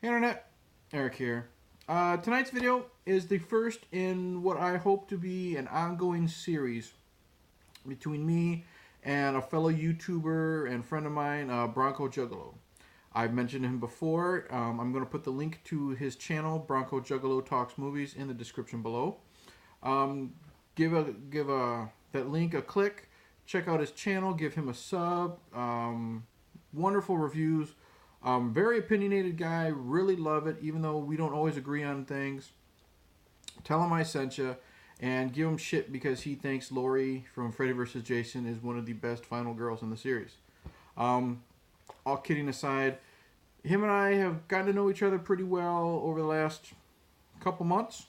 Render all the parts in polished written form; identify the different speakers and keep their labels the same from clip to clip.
Speaker 1: Hey Internet, Eric here. Tonight's video is the first in what I hope to be an ongoing series between me and a fellow YouTuber and friend of mine, Bronco Juggalo. I've mentioned him before. I'm going to put the link to his channel, Bronco Juggalo Talks Movies, in the description below. Give that link a click. Check out his channel. Give him a sub. Wonderful reviews. Very opinionated guy. Really love it, even though we don't always agree on things. Tell him I sent you, and give him shit because he thinks Laurie from Freddy vs. Jason is one of the best final girls in the series. All kidding aside, him and I have gotten to know each other pretty well over the last couple months,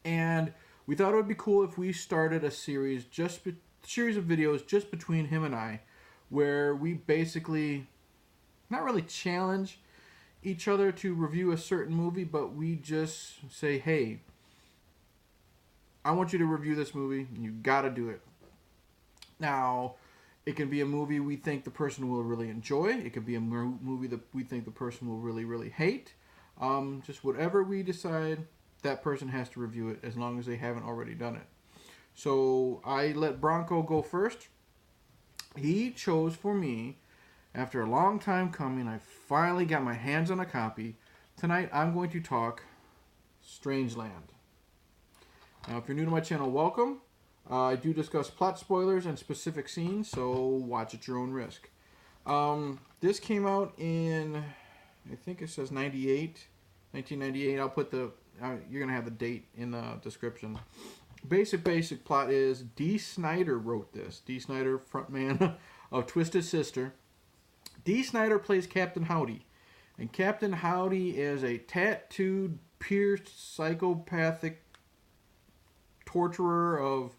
Speaker 1: and we thought it would be cool if we started a series of videos just between him and I, where we basically not really challenge each other to review a certain movie, but we just say, hey, I want you to review this movie, and you gotta do it. Now, it can be a movie we think the person will really enjoy. It could be a movie that we think the person will really, really hate. Just whatever we decide, that person has to review it, as long as they haven't already done it. So I let Bronco go first. He chose for me, after a long time coming, I finally got my hands on a copy. Tonight I'm going to talk Strangeland. Now, if you're new to my channel, welcome. I do discuss plot spoilers and specific scenes, so watch at your own risk. This came out in, I think it says 1998. I'll put you're going to have the date in the description. Basic plot is Dee Snider wrote this. Dee Snider, frontman of Twisted Sister. Dee Snider plays Captain Howdy. And Captain Howdy is a tattooed, pierced, psychopathic torturer of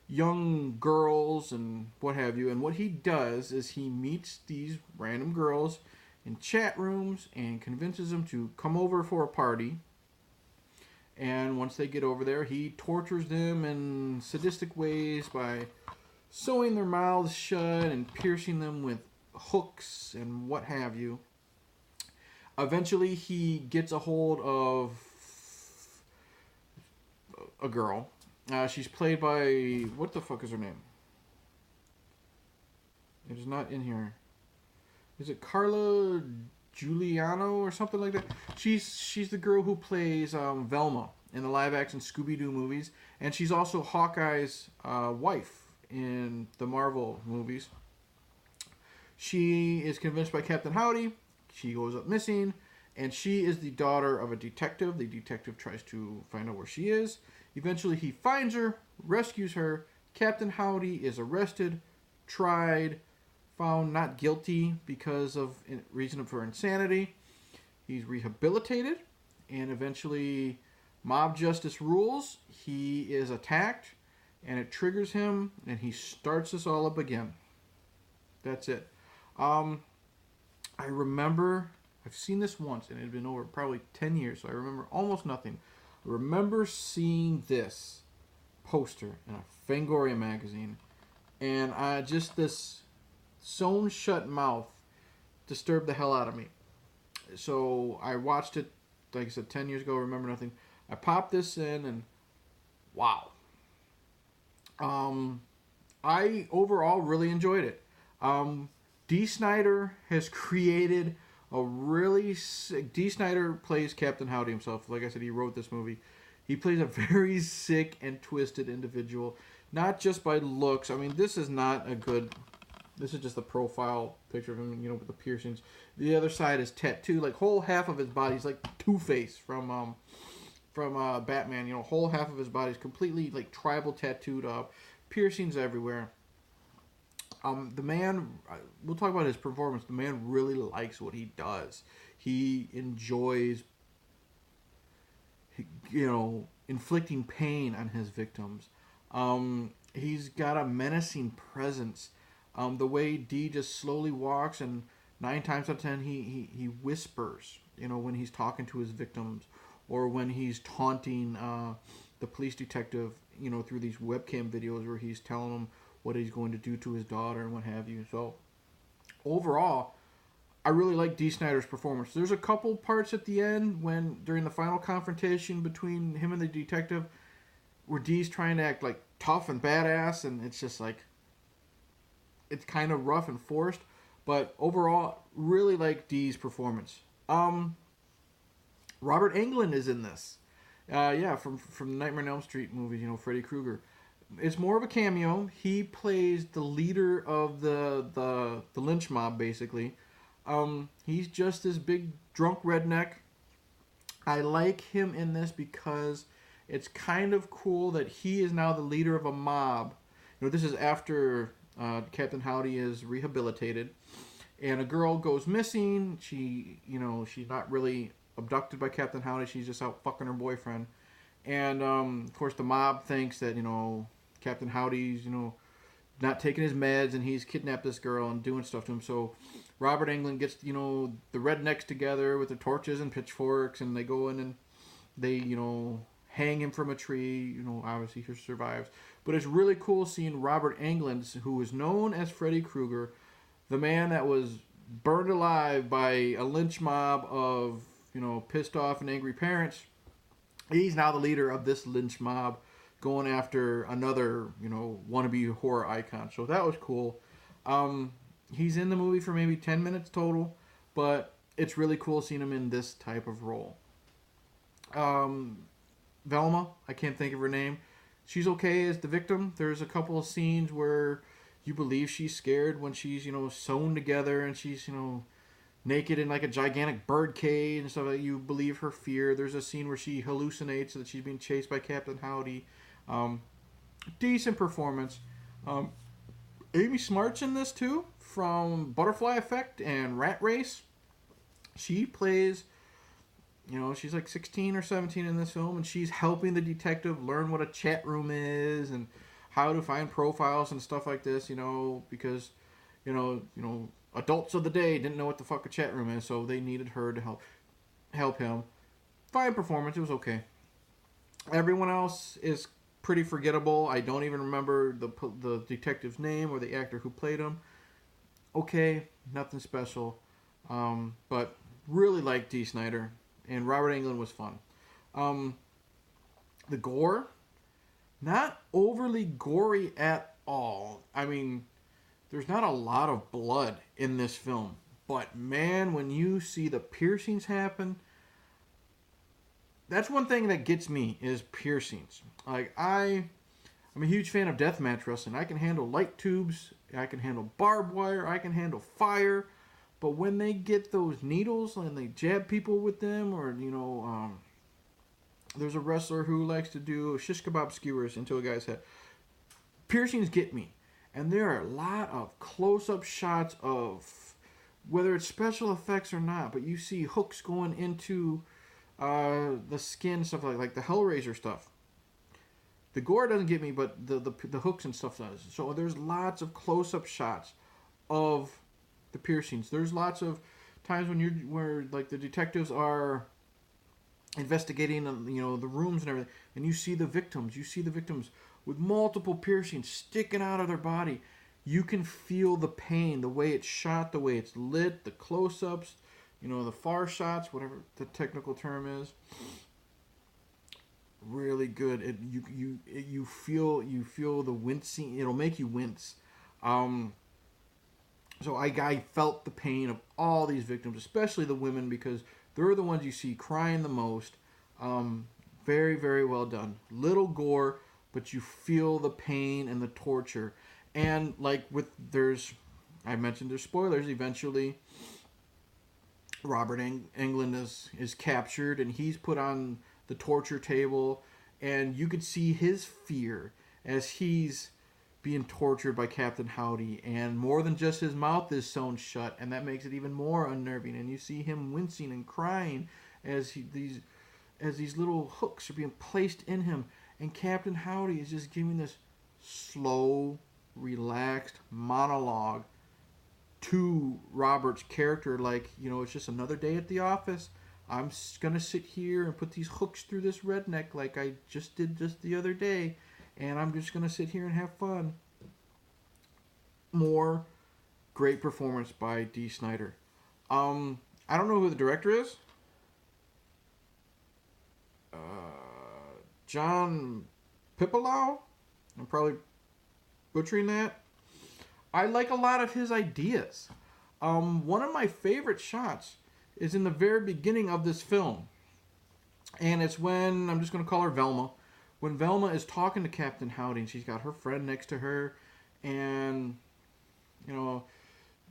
Speaker 1: young girls and what have you. And what he does is he meets these random girls in chat rooms and convinces them to come over for a party. And once they get over there, he tortures them in sadistic ways by sewing their mouths shut and piercing them with hooks and what have you. Eventually, he gets a hold of a girl. She's played by... what the fuck is her name? It is not in here. Is it Carla Giuliano or something like that? She's the girl who plays Velma in the live-action Scooby-Doo movies, and she's also Hawkeye's wife in the Marvel movies. She is convinced by Captain Howdy. She goes up missing, and she is the daughter of a detective. The detective tries to find out where she is. Eventually, he finds her, rescues her. Captain Howdy is arrested, tried, found not guilty because of reason for insanity. He's rehabilitated, and eventually mob justice rules. He is attacked, and it triggers him, and he starts this all up again. That's it. I remember, I've seen this once, and it had been over probably 10 years, so I remember almost nothing. I remember seeing this poster in a Fangoria magazine, and this sewn shut mouth disturbed the hell out of me. So I watched it, like I said, 10 years ago, remember nothing. I popped this in, and wow. I overall really enjoyed it. Dee Snider has created a really sick... Dee Snider plays Captain Howdy himself. Like I said, he wrote this movie. He plays a very sick and twisted individual. Not just by looks. I mean, this is not a good... This is just a profile picture of him, with the piercings. The other side is tattooed. Like, whole half of his body is like Two-Face from Batman. Whole half of his body is completely, like, tribal tattooed up. Piercings everywhere. The man, we'll talk about his performance. The man really likes what he does. He enjoys, inflicting pain on his victims. He's got a menacing presence. The way Dee just slowly walks, and 9 times out of 10 he whispers, when he's talking to his victims, or when he's taunting the police detective, through these webcam videos where he's telling them what he's going to do to his daughter and what have you. So overall, I really like Dee Snider's performance. There's a couple parts at the end when during the final confrontation between him and the detective where Dee's trying to act like tough and badass, and it's just like it's kind of rough and forced. But overall, really like Dee's performance. Robert Englund is in this. Yeah, from the Nightmare on Elm Street movies, Freddy Krueger. It's more of a cameo. He plays the leader of the lynch mob, basically. He's just this big drunk redneck. I like him in this because it's kind of cool that he is now the leader of a mob. This is after Captain Howdy is rehabilitated, and a girl goes missing. She's not really abducted by Captain Howdy. She's just out fucking her boyfriend. And, of course, the mob thinks that, Captain Howdy's, not taking his meds, and he's kidnapped this girl and doing stuff to him. So Robert Englund gets, the rednecks together with the torches and pitchforks, and they go in and they, hang him from a tree. Obviously he survives. But it's really cool seeing Robert Englund, who is known as Freddy Krueger, the man that was burned alive by a lynch mob of, pissed off and angry parents. He's now the leader of this lynch mob going after another, wannabe horror icon. So that was cool. He's in the movie for maybe 10 minutes total, but it's really cool seeing him in this type of role. Velma, I can't think of her name. She's okay as the victim. There's a couple of scenes where you believe she's scared when she's, sewn together and she's, naked in like a gigantic bird cage and stuff like that. You believe her fear. There's a scene where she hallucinates that she's being chased by Captain Howdy. Decent performance. Amy Smart's in this too, from Butterfly Effect and Rat Race. She plays, she's like 16 or 17 in this film, and she's helping the detective learn what a chat room is and how to find profiles and stuff like this, because, adults of the day didn't know what the fuck a chat room is, so they needed her to help him. Fine performance, it was okay. Everyone else is pretty forgettable. I don't even remember the detective's name or the actor who played him. Okay, nothing special, but really liked Dee Snider, and Robert Englund was fun. The gore, not overly gory at all. I mean, there's not a lot of blood in this film. But, man, when you see the piercings happen, that's one thing that gets me, is piercings. Like, I'm a huge fan of deathmatch wrestling. I can handle light tubes. I can handle barbed wire. I can handle fire. But when they get those needles and they jab people with them, or, there's a wrestler who likes to do shish kebab skewers into a guy's head. Piercings get me. And there are a lot of close-up shots of, whether it's special effects or not, but you see hooks going into the skin, stuff like the Hellraiser stuff. The gore doesn't get me, but the hooks and stuff does. So there's lots of close-up shots of the piercings. There's lots of times where like the detectives are investigating, the rooms and everything, and you see the victims. You see the victims with multiple piercings sticking out of their body. You can feel the pain, the way it's shot, the way it's lit, the close-ups, the far shots, whatever the technical term is. Really good. You feel the wincing. It'll make you wince. So I felt the pain of all these victims, especially the women, because they're the ones you see crying the most. Very, very well done. Little gore, but you feel the pain and the torture. And like I mentioned there's spoilers. Eventually, Robert Englund is captured, and he's put on the torture table, and you could see his fear as he's being tortured by Captain Howdy, and more than just his mouth is sewn shut, and that makes it even more unnerving. And you see him wincing and crying as these little hooks are being placed in him, and Captain Howdy is just giving this slow, relaxed monologue to Robert's character, like, it's just another day at the office. I'm gonna sit here and put these hooks through this redneck like I just did just the other day, and I'm just gonna sit here and have fun. More great performance by Dee Snider. I don't know who the director is. Uh, John Pipilau. I'm probably butchering that. I like a lot of his ideas. One of my favorite shots is in the very beginning of this film. And it's when, I'm just going to call her Velma. When Velma is talking to Captain Howdy and she's got her friend next to her. And, you know,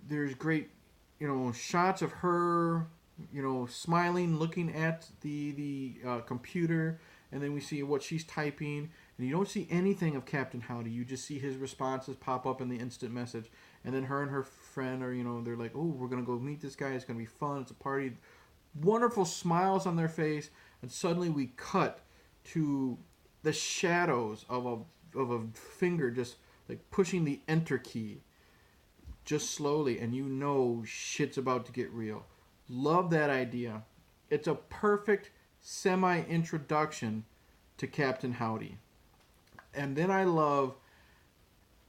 Speaker 1: there's great, you know, shots of her, you know, smiling, looking at the computer. And then we see what she's typing. And you don't see anything of Captain Howdy. You just see his responses pop up in the instant message. And then her and her friend are, you know, they're like, oh, we're going to go meet this guy. It's going to be fun. It's a party. Wonderful smiles on their face. And suddenly we cut to the shadows of a finger just like pushing the enter key just slowly. And you know shit's about to get real. Love that idea. It's a perfect semi-introduction to Captain Howdy. And then I love,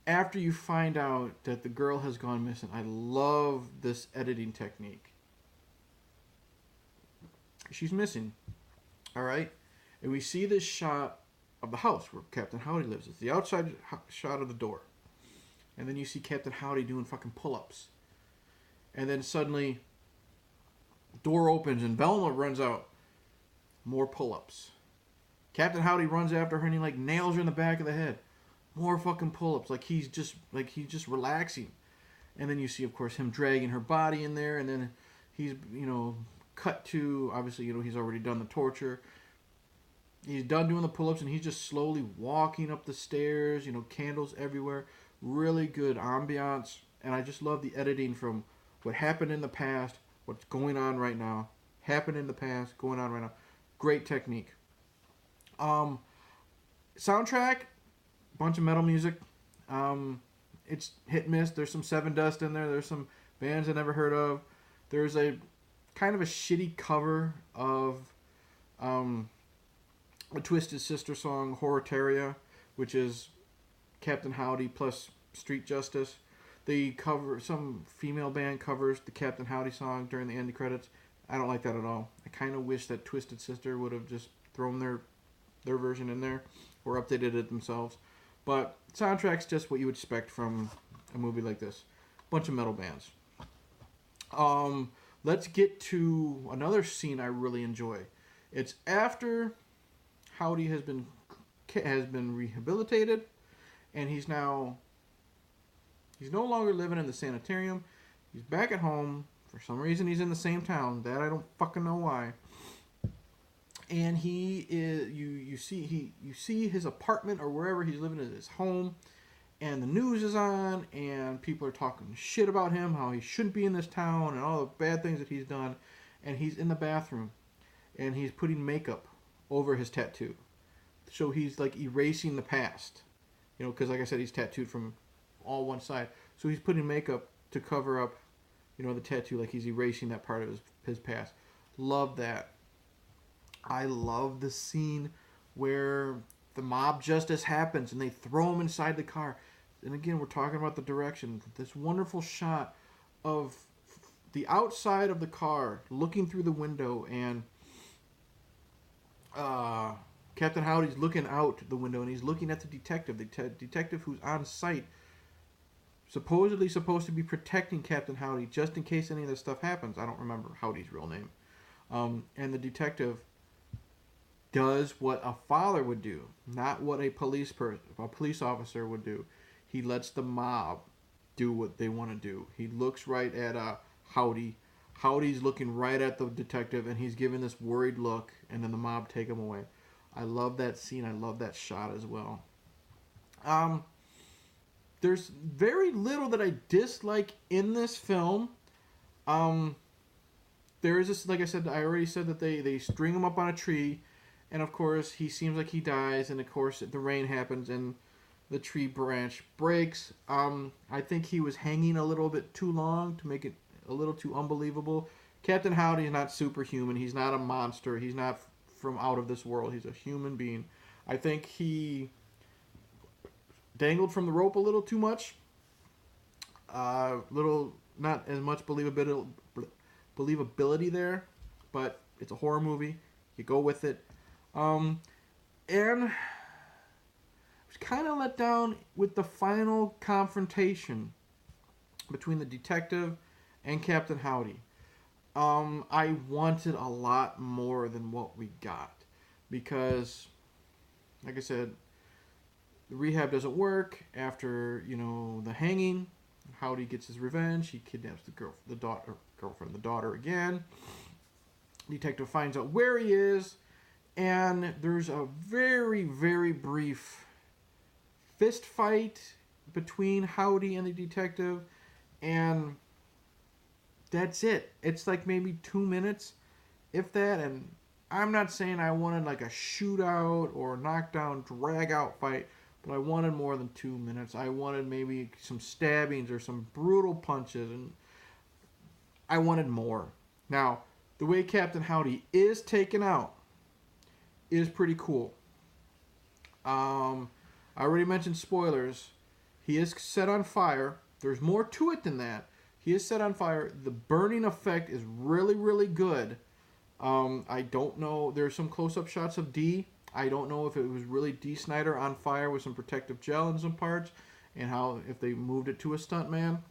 Speaker 1: after you find out that the girl has gone missing, I love this editing technique. She's missing. All right? And we see this shot of the house where Captain Howdy lives. It's the outside shot of the door. And then you see Captain Howdy doing fucking pull-ups. And then suddenly, door opens and Velma runs out. More pull-ups. Captain Howdy runs after her and he like nails her in the back of the head. More fucking pull-ups. Like he's just relaxing. And then you see, of course, him dragging her body in there. And then he's, you know, cut to, obviously, you know, he's already done the torture. He's done doing the pull-ups and he's just slowly walking up the stairs. You know, candles everywhere. Really good ambiance. And I just love the editing from what happened in the past, what's going on right now. Happened in the past, going on right now. Great technique. Soundtrack, bunch of metal music. It's hit and miss. There's some Seven Dust in there. There's some bands I never heard of. There's a kind of a shitty cover of a Twisted Sister song, Horritaria, which is Captain Howdy plus Street Justice. They cover, some female band covers the Captain Howdy song during the end credits. I don't like that at all. I kind of wish that Twisted Sister would have just thrown their version in there or updated it themselves. But soundtrack's just what you would expect from a movie like this. Bunch of metal bands. Let's get to another scene I really enjoy. It's after Howdy has been rehabilitated, and he's no longer living in the sanitarium. He's back at home. For some reason, he's in the same town. That I don't fucking know why. And he is, you see his apartment or wherever he's living is his home, and the news is on, and people are talking shit about him, how he shouldn't be in this town, and all the bad things that he's done. And he's in the bathroom, and he's putting makeup over his tattoo, so he's like erasing the past, you know, because like I said, he's tattooed from all one side, so he's putting makeup to cover up, you know, the tattoo, like he's erasing that part of his past. Love that. I love the scene where the mob justice happens and they throw him inside the car. And again, we're talking about the direction. This wonderful shot of the outside of the car, looking through the window, and Captain Howdy's looking out the window and he's looking at the detective who's on site, supposedly supposed to be protecting Captain Howdy just in case any of this stuff happens. I don't remember Howdy's real name. And the detective does what a father would do, not what a police officer would do. He lets the mob do what they want to do. He looks right at Howdy. Howdy's looking right at the detective, and he's giving this worried look, and then the mob take him away. I love that scene. I love that shot as well. There's very little that I dislike in this film. There is this, like I said, I already said that they string him up on a tree, and of course he seems like he dies, and of course the rain happens and the tree branch breaks. I think he was hanging a little bit too long to make it a little too unbelievable. Captain Howdy is not superhuman. He's not a monster. He's not from out of this world. He's a human being. I think he dangled from the rope a little too much. Little, not as much believability there, but it's a horror movie. You go with it. And I was kind of let down with the final confrontation between the detective and Captain Howdy. I wanted a lot more than what we got because, like I said, the rehab doesn't work after, the hanging. Howdy gets his revenge. He kidnaps the daughter again. Detective finds out where he is, and there's a very, very brief fist fight between Howdy and the detective, and that's it. It's like maybe 2 minutes, if that, and I'm not saying I wanted like a shootout or a knockdown, drag-out fight, but I wanted more than 2 minutes. I wanted maybe some stabbings or some brutal punches, and I wanted more. Now, the way Captain Howdy is taken out is pretty cool. I already mentioned spoilers. He is set on fire. There's more to it than that. He is set on fire. The burning effect is really, really good. I don't know. There's some close-up shots of Dee. I don't know if it was really Dee Snider on fire with some protective gel in some parts, and how if they moved it to a stuntman.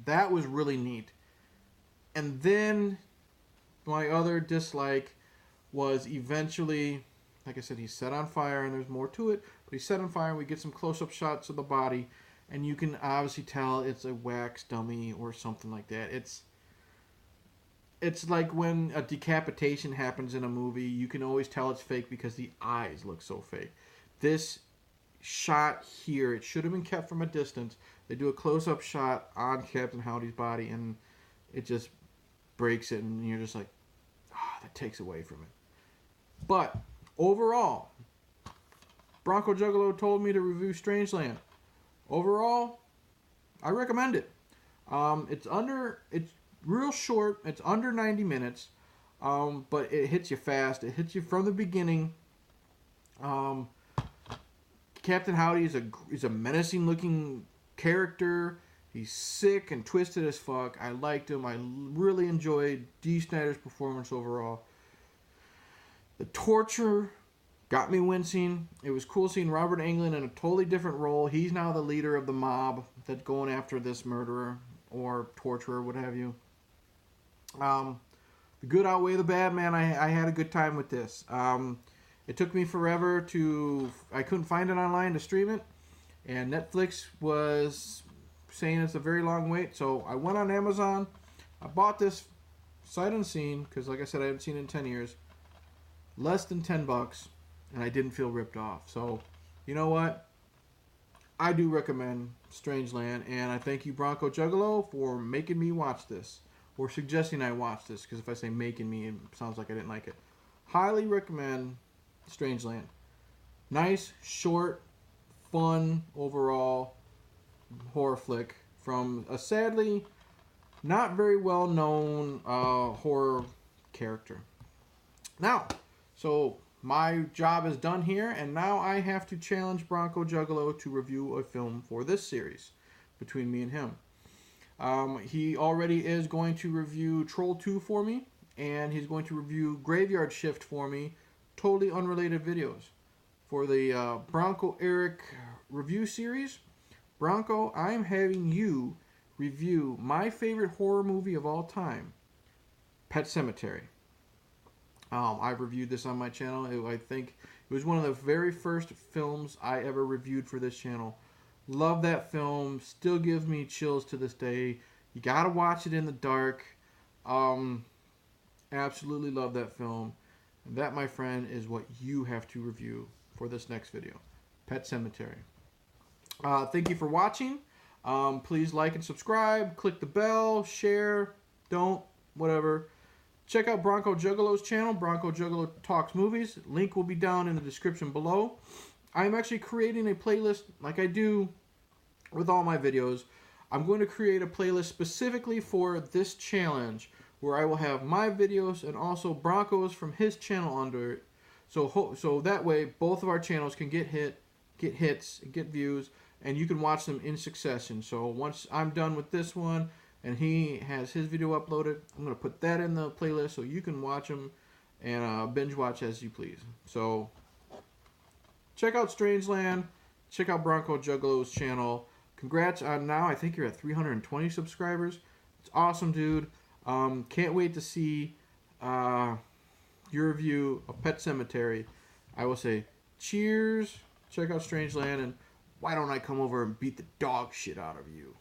Speaker 1: That was really neat. And then my other dislike was eventually, like I said, he's set on fire, and there's more to it, but he's set on fire, and we get some close-up shots of the body, and you can obviously tell it's a wax dummy or something like that. It's like when a decapitation happens in a movie, you can always tell it's fake because the eyes look so fake. This shot here, it should have been kept from a distance. They do a close-up shot on Captain Howdy's body, and it just breaks it, and you're just like, that takes away from it. But overall, Bronco Juggalo told me to review Strangeland. Overall, I recommend it. It's real short. It's under 90 minutes, but it hits you fast. It hits you from the beginning. Captain Howdy is a menacing looking character. He's sick and twisted as fuck. I liked him. I really enjoyed Dee Snider's performance overall. The torture got me wincing. It was cool seeing Robert Englund in a totally different role. He's now the leader of the mob that's going after this murderer or torturer, what have you. The good outweigh the bad, man. I had a good time with this. It took me forever I couldn't find it online to stream it, and Netflix was saying it's a very long wait, so I went on Amazon. I bought this sight unseen because, like I said, I haven't seen it in 10 years. Less than $10, and I didn't feel ripped off. So, you know what? I do recommend Strangeland, and I thank you, Bronco Juggalo, for making me watch this, or suggesting I watch this, because if I say making me, it sounds like I didn't like it. Highly recommend Strangeland. Nice, short, fun, overall horror flick from a sadly not very well known horror character. Now, so my job is done here, and now I have to challenge Bronco Juggalo to review a film for this series between me and him. He already is going to review Troll 2 for me, and he's going to review Graveyard Shift for me, totally unrelated videos. For the Bronco Eric review series, Bronco, I'm having you review my favorite horror movie of all time, Pet Sematary. I've reviewed this on my channel. I think it was one of the very first films I ever reviewed for this channel. Love that film. Still gives me chills to this day. You gotta watch it in the dark. Absolutely love that film. And that, my friend, is what you have to review for this next video. Pet Sematary. Thank you for watching. Please like and subscribe. Click the bell. Share. Don't. Whatever. Check out Bronco Juggalo's channel, Bronco Juggalo Talks Movies. Link will be down in the description below. I'm actually creating a playlist like I do with all my videos. I'm going to create a playlist specifically for this challenge where I will have my videos and also Bronco's from his channel under it. So that way both of our channels can get hits, get views, and you can watch them in succession. So once I'm done with this one, and he has his video uploaded. I'm going to put that in the playlist so you can watch them and binge watch as you please. So check out Strangeland. Check out Bronco Juggalo's channel. Congrats on now. I think you're at 320 subscribers. It's awesome, dude. Can't wait to see your review of Pet Cemetery. I will say cheers. Check out Strangeland, and why don't I come over and beat the dog shit out of you?